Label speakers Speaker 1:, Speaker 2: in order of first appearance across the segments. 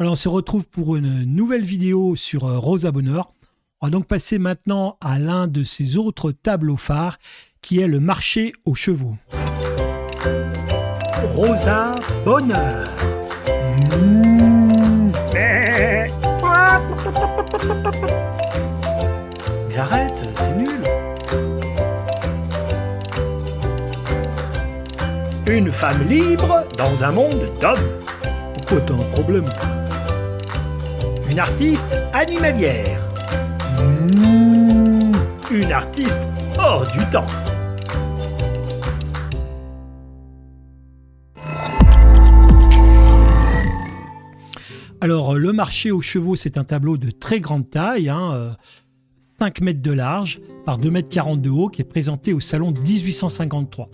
Speaker 1: Alors, on se retrouve pour une nouvelle vidéo sur Rosa Bonheur. On va donc passer maintenant à l'un de ses autres tableaux phares, qui est le marché aux chevaux. Rosa Bonheur. Mais arrête, c'est nul. Une femme libre dans un monde d'hommes. Pourquoi t'as un problème? Une artiste animalière. Une artiste hors du temps. Alors, le marché aux chevaux, c'est un tableau de très grande taille, 5 mètres de large par 2 mètres 40 de haut, qui est présenté au salon de 1853.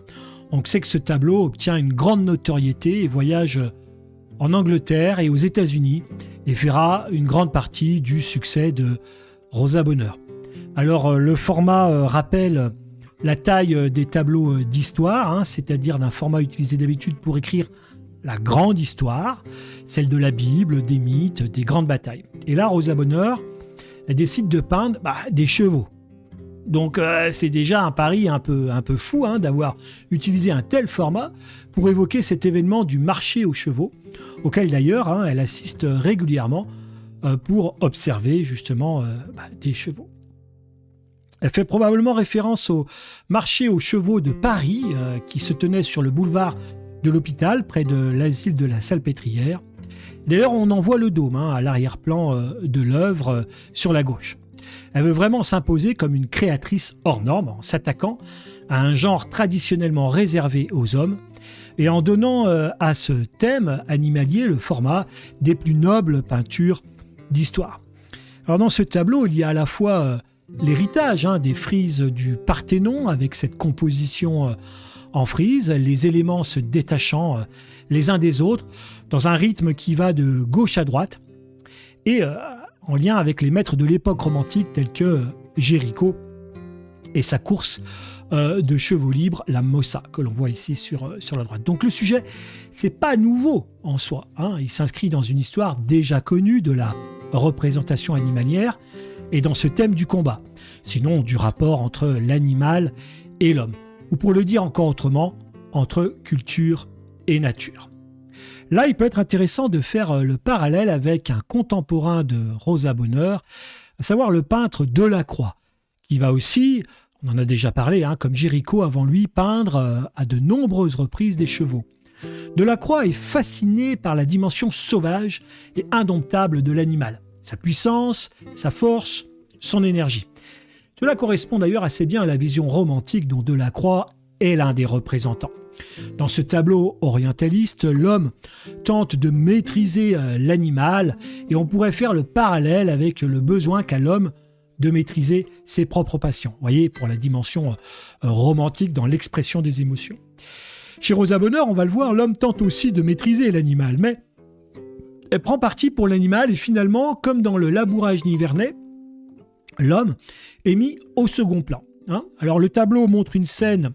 Speaker 1: On sait que ce tableau obtient une grande notoriété et voyage en Angleterre et aux États-Unis et fera une grande partie du succès de Rosa Bonheur. Alors, le format rappelle la taille des tableaux d'histoire, c'est-à-dire d'un format utilisé d'habitude pour écrire la grande histoire, celle de la Bible, des mythes, des grandes batailles. Et là, Rosa Bonheur, elle décide de peindre des chevaux. Donc c'est déjà un pari un peu fou d'avoir utilisé un tel format pour évoquer cet événement du marché aux chevaux, auquel d'ailleurs elle assiste régulièrement pour observer justement des chevaux. Elle fait probablement référence au marché aux chevaux de Paris qui se tenait sur le boulevard de l'Hôpital, près de l'asile de la Salpêtrière. D'ailleurs, on en voit le dôme à l'arrière-plan de l'œuvre sur la gauche. Elle veut vraiment s'imposer comme une créatrice hors norme en s'attaquant à un genre traditionnellement réservé aux hommes et en donnant à ce thème animalier le format des plus nobles peintures d'histoire. Alors dans ce tableau, il y a à la fois l'héritage des frises du Parthénon avec cette composition en frise, les éléments se détachant les uns des autres dans un rythme qui va de gauche à droite et en lien avec les maîtres de l'époque romantique tels que Géricault et sa course de chevaux libres, la Mossa, que l'on voit ici sur la droite. Donc le sujet, c'est pas nouveau en soi. Il s'inscrit dans une histoire déjà connue de la représentation animalière et dans ce thème du combat, sinon du rapport entre l'animal et l'homme, ou pour le dire encore autrement, entre culture et nature. Là, il peut être intéressant de faire le parallèle avec un contemporain de Rosa Bonheur, à savoir le peintre Delacroix, qui va aussi, on en a déjà parlé, comme Géricault avant lui, peindre à de nombreuses reprises des chevaux. Delacroix est fasciné par la dimension sauvage et indomptable de l'animal, sa puissance, sa force, son énergie. Cela correspond d'ailleurs assez bien à la vision romantique dont Delacroix est l'un des représentants. Dans ce tableau orientaliste, l'homme tente de maîtriser l'animal et on pourrait faire le parallèle avec le besoin qu'a l'homme de maîtriser ses propres passions. Vous voyez, pour la dimension romantique dans l'expression des émotions. Chez Rosa Bonheur, on va le voir, l'homme tente aussi de maîtriser l'animal, mais elle prend parti pour l'animal et finalement, comme dans le labourage nivernais, l'homme est mis au second plan. Alors le tableau montre une scène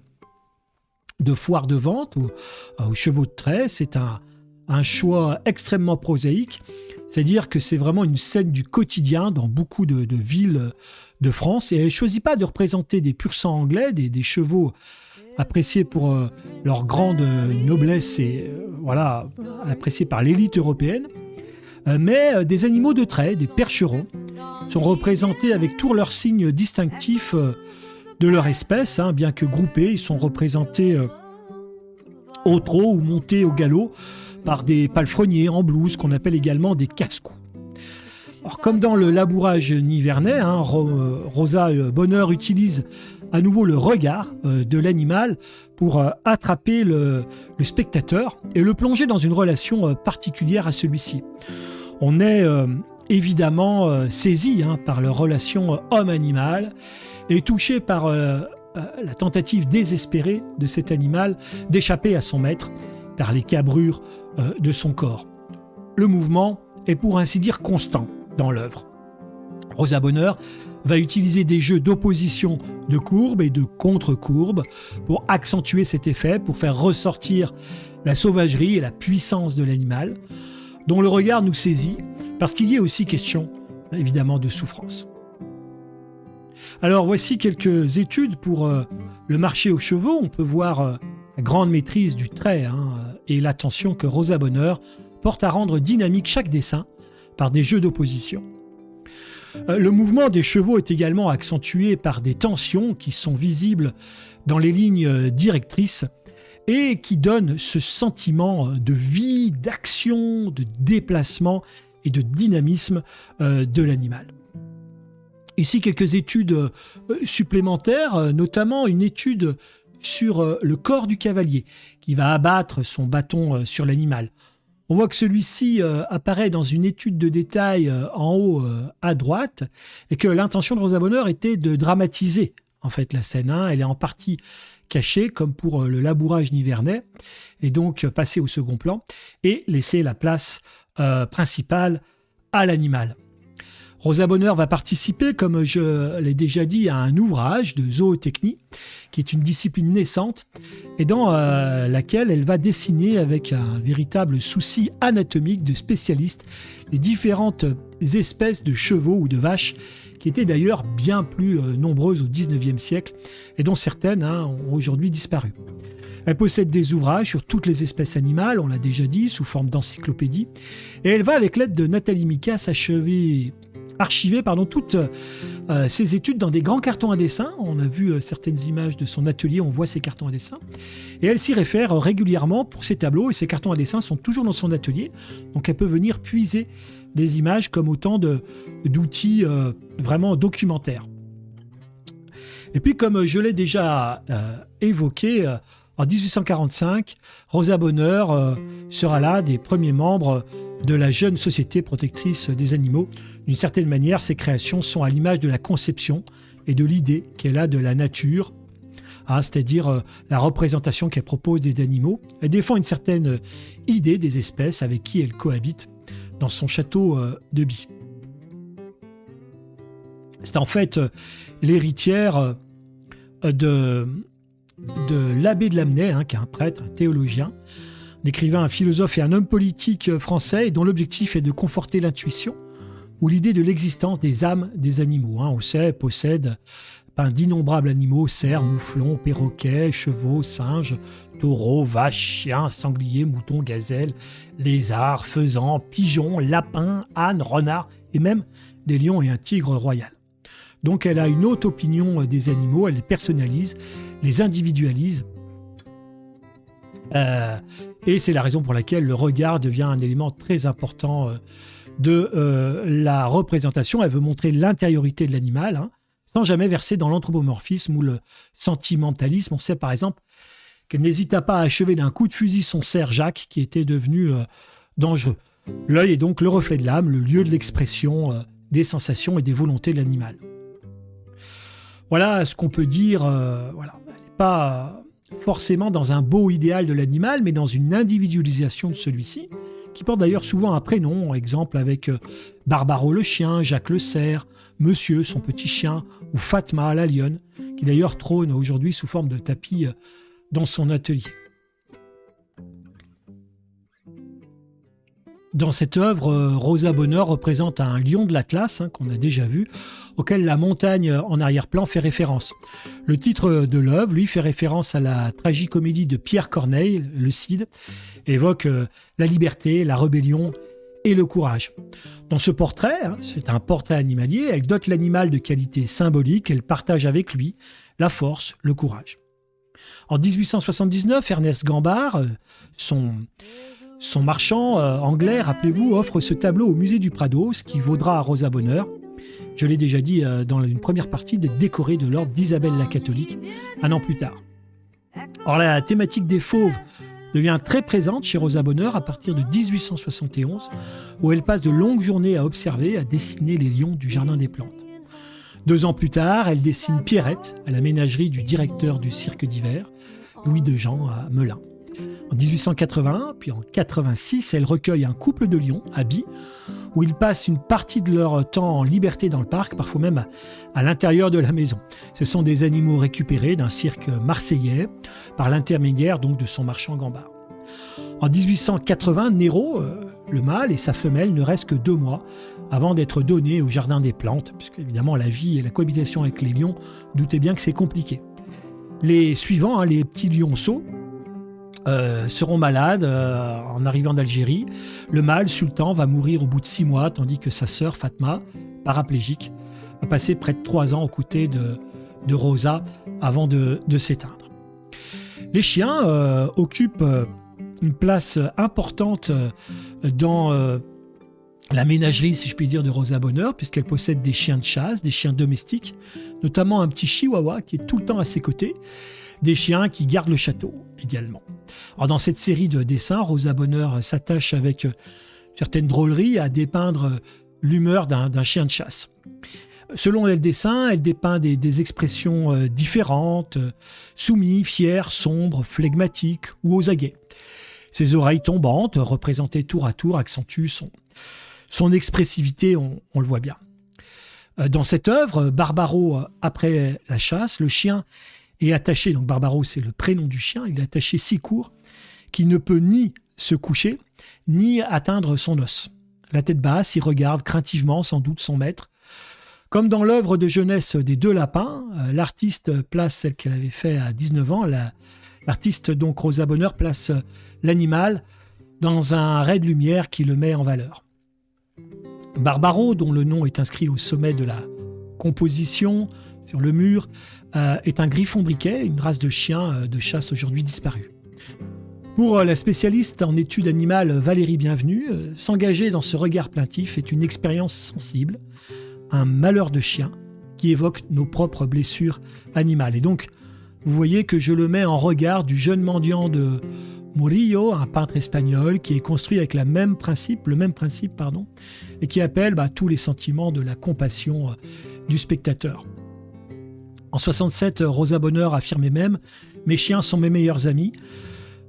Speaker 1: de foire de vente aux chevaux de trait. C'est un choix extrêmement prosaïque, c'est-à-dire que c'est vraiment une scène du quotidien dans beaucoup de villes de France et elle ne choisit pas de représenter des pur sang anglais, des chevaux appréciés pour leur grande noblesse et appréciés par l'élite européenne, mais des animaux de trait, des percherons, sont représentés avec tous leurs signes distinctifs de leur espèce, bien que groupés, ils sont représentés au trot ou montés au galop par des palefreniers en blouse qu'on appelle également des casse-cou. Alors, comme dans le labourage nivernais, Rosa Bonheur utilise à nouveau le regard de l'animal pour attraper le spectateur et le plonger dans une relation particulière à celui-ci. On est évidemment saisi par leur relation homme-animal et touché par la tentative désespérée de cet animal d'échapper à son maître par les cabrures de son corps. Le mouvement est pour ainsi dire constant dans l'œuvre. Rosa Bonheur va utiliser des jeux d'opposition de courbes et de contre-courbes pour accentuer cet effet, pour faire ressortir la sauvagerie et la puissance de l'animal. dont le regard nous saisit, parce qu'il y est aussi question, évidemment, de souffrance. Alors voici quelques études pour le marché aux chevaux. On peut voir la grande maîtrise du trait et l'attention que Rosa Bonheur porte à rendre dynamique chaque dessin par des jeux d'opposition. Le mouvement des chevaux est également accentué par des tensions qui sont visibles dans les lignes directrices et qui donnent ce sentiment de vie, d'action, de déplacement et de dynamisme de l'animal. Ici, quelques études supplémentaires, notamment une étude sur le corps du cavalier qui va abattre son bâton sur l'animal. On voit que celui-ci apparaît dans une étude de détail en haut à droite et que l'intention de Rosa Bonheur était de dramatiser en fait la scène. Elle est en partie cachée comme pour le labourage nivernais et donc passer au second plan et laisser la place principale à l'animal. Rosa Bonheur va participer, comme je l'ai déjà dit, à un ouvrage de zootechnie, qui est une discipline naissante, et dans laquelle elle va dessiner avec un véritable souci anatomique de spécialiste les différentes espèces de chevaux ou de vaches, qui étaient d'ailleurs bien plus nombreuses au XIXe siècle, et dont certaines ont aujourd'hui disparu. Elle possède des ouvrages sur toutes les espèces animales, on l'a déjà dit, sous forme d'encyclopédie, et elle va, avec l'aide de Nathalie Mikas, archiver toutes ses études dans des grands cartons à dessin. On a vu certaines images de son atelier, on voit ces cartons à dessin. Et elle s'y réfère régulièrement pour ses tableaux, et ces cartons à dessin sont toujours dans son atelier. Donc elle peut venir puiser des images comme autant d'outils vraiment documentaires. Et puis, comme je l'ai déjà évoqué, en 1845, Rosa Bonheur sera là des premiers membres de la jeune société protectrice des animaux. D'une certaine manière, ses créations sont à l'image de la conception et de l'idée qu'elle a de la nature, c'est-à-dire la représentation qu'elle propose des animaux. Elle défend une certaine idée des espèces avec qui elle cohabite dans son château de By. C'est en fait l'héritière de l'abbé de Lamennais, qui est un prêtre, un théologien, un écrivain, un philosophe et un homme politique français, dont l'objectif est de conforter l'intuition ou l'idée de l'existence des âmes des animaux. On sait, possède d'innombrables animaux, cerfs, mouflons, perroquets, chevaux, singes, taureaux, vaches, chiens, sangliers, moutons, gazelles, lézards, faisans, pigeons, lapins, ânes, renards et même des lions et un tigre royal. Donc elle a une haute opinion des animaux, elle les personnalise, les individualise. Et c'est la raison pour laquelle le regard devient un élément très important de la représentation. Elle veut montrer l'intériorité de l'animal, sans jamais verser dans l'anthropomorphisme ou le sentimentalisme. On sait par exemple qu'elle n'hésita pas à achever d'un coup de fusil son cerf Jacques, qui était devenu dangereux. L'œil est donc le reflet de l'âme, le lieu de l'expression des sensations et des volontés de l'animal. Voilà ce qu'on peut dire. Elle n'est pas forcément dans un beau idéal de l'animal, mais dans une individualisation de celui-ci, qui porte d'ailleurs souvent un prénom, exemple avec Barbaro le chien, Jacques le cerf, Monsieur son petit chien, ou Fatma la lionne, qui d'ailleurs trône aujourd'hui sous forme de tapis dans son atelier. Dans cette œuvre, Rosa Bonheur représente un lion de l'Atlas, qu'on a déjà vu, auquel la montagne en arrière-plan fait référence. Le titre de l'œuvre, lui, fait référence à la tragicomédie de Pierre Corneille, Le Cid, et évoque la liberté, la rébellion et le courage. Dans ce portrait, c'est un portrait animalier, elle dote l'animal de qualités symboliques, elle partage avec lui la force, le courage. En 1879, Ernest Gambart, son marchand anglais, rappelez-vous, offre ce tableau au musée du Prado, ce qui vaudra à Rosa Bonheur, je l'ai déjà dit dans une première partie, d'être décorée de l'ordre d'Isabelle la catholique un an plus tard. Or, la thématique des fauves devient très présente chez Rosa Bonheur à partir de 1871, où elle passe de longues journées à observer, à dessiner les lions du Jardin des Plantes. 2 ans plus tard, elle dessine Pierrette à la ménagerie du directeur du cirque d'hiver, Louis Dejean à Melun. En 1881, puis en 1886, elle recueille un couple de lions à By, où ils passent une partie de leur temps en liberté dans le parc, parfois même à l'intérieur de la maison. Ce sont des animaux récupérés d'un cirque marseillais, par l'intermédiaire donc de son marchand Gambart. En 1880, Nero, le mâle, et sa femelle ne restent que 2 mois avant d'être donnés au jardin des plantes, puisque évidemment la vie et la cohabitation avec les lions, doutez bien que c'est compliqué. Les suivants, les petits lionceaux, seront malades en arrivant d'Algérie. Le mâle, Sultan, va mourir au bout de 6 mois, tandis que sa sœur, Fatma, paraplégique, va passer près de 3 ans aux côtés de Rosa avant de s'éteindre. Les chiens occupent une place importante dans la ménagerie, si je puis dire, de Rosa Bonheur, puisqu'elle possède des chiens de chasse, des chiens domestiques, notamment un petit chihuahua qui est tout le temps à ses côtés, des chiens qui gardent le château également. Alors, dans cette série de dessins, Rosa Bonheur s'attache avec certaines drôleries à dépeindre l'humeur d'un chien de chasse. Selon le dessin, elle dépeint des expressions différentes, soumis, fier, sombre, flegmatique ou aux aguets. Ses oreilles tombantes, représentées tour à tour, accentuent son expressivité, on le voit bien. Dans cette œuvre, Barbaro, après la chasse, le chien est attaché, donc Barbaro c'est le prénom du chien, il est attaché si court qu'il ne peut ni se coucher, ni atteindre son os. La tête basse, il regarde craintivement sans doute son maître. Comme dans l'œuvre de jeunesse des 2 lapins, l'artiste place celle qu'elle avait fait à 19 ans, l'artiste donc Rosa Bonheur place l'animal dans un ray de lumière qui le met en valeur. Barbaro, dont le nom est inscrit au sommet de la composition sur le mur, est un griffon briquet, une race de chien de chasse aujourd'hui disparue. Pour la spécialiste en études animales Valérie Bienvenue, s'engager dans ce regard plaintif est une expérience sensible, un malheur de chien qui évoque nos propres blessures animales. Et donc, vous voyez que je le mets en regard du jeune mendiant de Murillo, un peintre espagnol qui est construit avec le même principe, et qui appelle tous les sentiments de la compassion du spectateur. En 67, Rosa Bonheur affirmait même « Mes chiens sont mes meilleurs amis ».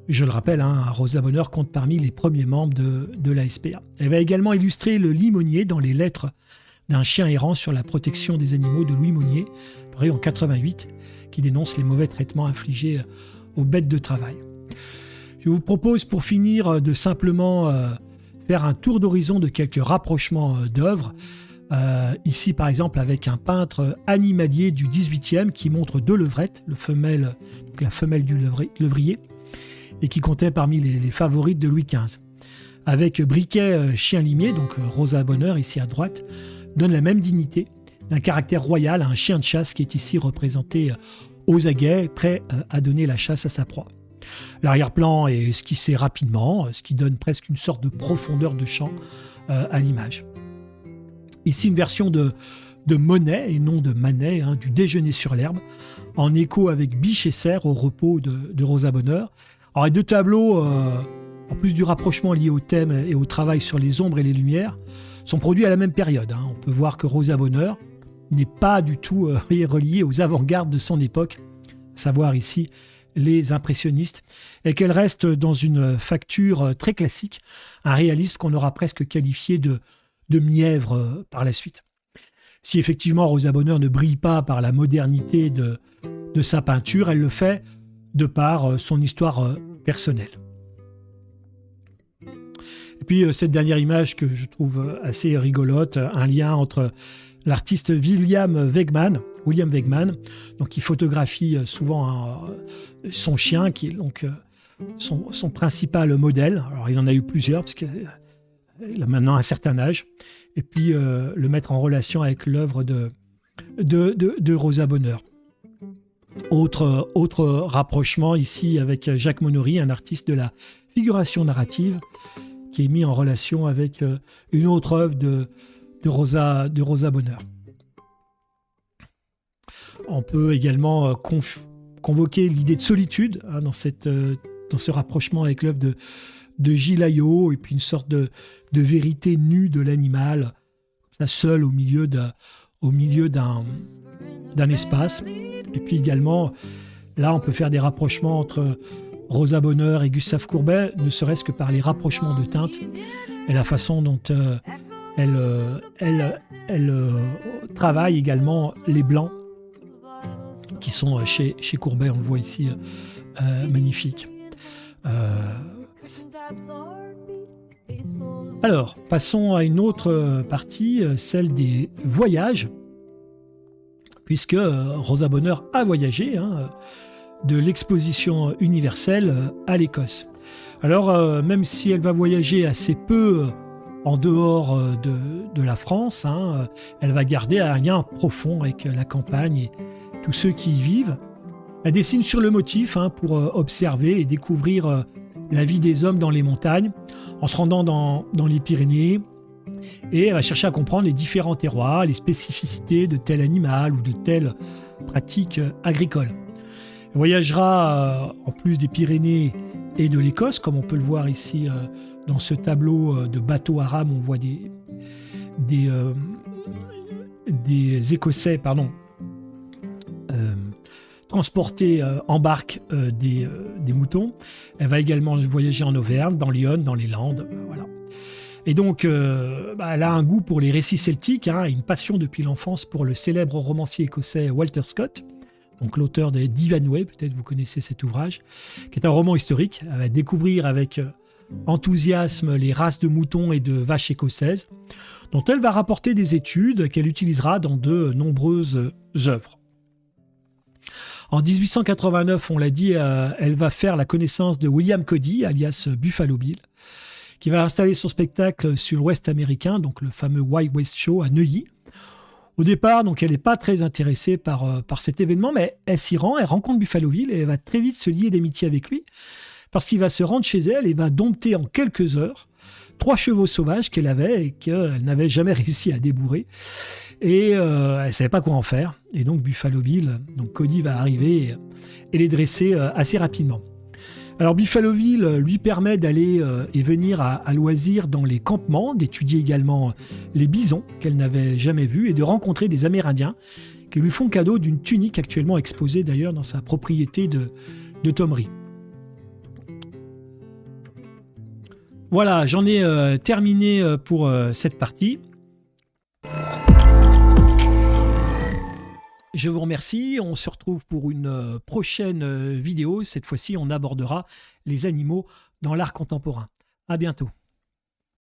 Speaker 1: Je le rappelle, Rosa Bonheur compte parmi les premiers membres de la SPA. Elle va également illustrer le limonier dans les lettres d'un chien errant sur la protection des animaux de Louis Monnier, paru en 88, qui dénonce les mauvais traitements infligés aux bêtes de travail. Je vous propose pour finir de simplement faire un tour d'horizon de quelques rapprochements d'œuvres. Ici par exemple avec un peintre animalier du 18e qui montre 2 levrettes, la femelle du levrier, et qui comptait parmi les favorites de Louis XV. Avec Briquet chien limier, donc Rosa Bonheur ici à droite, donne la même dignité, d'un caractère royal à un chien de chasse qui est ici représenté aux aguets, prêt à donner la chasse à sa proie. L'arrière-plan est esquissé rapidement, ce qui donne presque une sorte de profondeur de champ à l'image. Ici une version de Monet et non de Manet, du Déjeuner sur l'herbe, en écho avec Biche et Serre au repos de Rosa Bonheur. Alors les 2 tableaux, en plus du rapprochement lié au thème et au travail sur les ombres et les lumières, sont produits à la même période. On peut voir que Rosa Bonheur n'est pas du tout reliée aux avant-gardes de son époque, à savoir ici les impressionnistes, et qu'elle reste dans une facture très classique, un réalisme qu'on aura presque qualifié de mièvre par la suite. Si effectivement Rosa Bonheur ne brille pas par la modernité de sa peinture, elle le fait de par son histoire personnelle. Et puis cette dernière image que je trouve assez rigolote, un lien entre l'artiste William Wegman, donc qui photographie souvent son chien, qui est donc son principal modèle. Alors il en a eu plusieurs, parce qu'il a maintenant un certain âge. Et puis le mettre en relation avec l'œuvre de Rosa Bonheur. Autre rapprochement ici avec Jacques Monory, un artiste de la figuration narrative, qui est mis en relation avec une autre œuvre de Rosa Bonheur. On peut également convoquer l'idée de solitude dans ce rapprochement avec l'œuvre de Gilles Ayot, et puis une sorte de vérité nue de l'animal, seul au milieu d'un espace. Et puis également, là on peut faire des rapprochements entre Rosa Bonheur et Gustave Courbet, ne serait-ce que par les rapprochements de teintes et la façon dont elle travaille également les blancs qui sont chez Courbet, on le voit ici, magnifique. Alors, passons à une autre partie, celle des voyages, puisque Rosa Bonheur a voyagé de l'exposition universelle à l'Écosse. Alors, même si elle va voyager assez peu en dehors de la France, elle va garder un lien profond avec la campagne et tous ceux qui y vivent. Elle dessine sur le motif pour observer et découvrir la vie des hommes dans les montagnes, en se rendant dans les Pyrénées, et elle va chercher à comprendre les différents terroirs, les spécificités de tel animal ou de telle pratique agricole. Elle voyagera en plus des Pyrénées et de l'Écosse, comme on peut le voir ici dans ce tableau de bateau à rame. On voit des Écossais transporter en barque des moutons. Elle va également voyager en Auvergne, dans l'Yonne, dans les Landes. Voilà. Et donc, elle a un goût pour les récits celtiques, et une passion depuis l'enfance pour le célèbre romancier écossais Walter Scott, donc l'auteur de d'Ivanhoe, peut-être vous connaissez cet ouvrage, qui est un roman historique. Elle va découvrir avec enthousiasme les races de moutons et de vaches écossaises, dont elle va rapporter des études qu'elle utilisera dans de nombreuses œuvres. En 1889, on l'a dit, elle va faire la connaissance de William Cody, alias Buffalo Bill, qui va installer son spectacle sur l'Ouest américain, donc le fameux Wild West Show à Neuilly. Au départ, donc, elle n'est pas très intéressée par cet événement, mais elle s'y rend, elle rencontre Buffalo Bill et elle va très vite se lier d'amitié avec lui, parce qu'il va se rendre chez elle et va dompter en quelques heures 3 chevaux sauvages qu'elle avait et qu'elle n'avait jamais réussi à débourrer. Et elle ne savait pas quoi en faire. Et donc Buffalo Bill, donc Cody va arriver et les dresser assez rapidement. Alors Buffalo Bill lui permet d'aller et venir à loisir dans les campements, d'étudier également les bisons qu'elle n'avait jamais vus et de rencontrer des Amérindiens qui lui font cadeau d'une tunique actuellement exposée d'ailleurs dans sa propriété de Thomery. Voilà, j'en ai terminé pour cette partie. Je vous remercie, on se retrouve pour une prochaine vidéo. Cette fois-ci, on abordera les animaux dans l'art contemporain. À bientôt.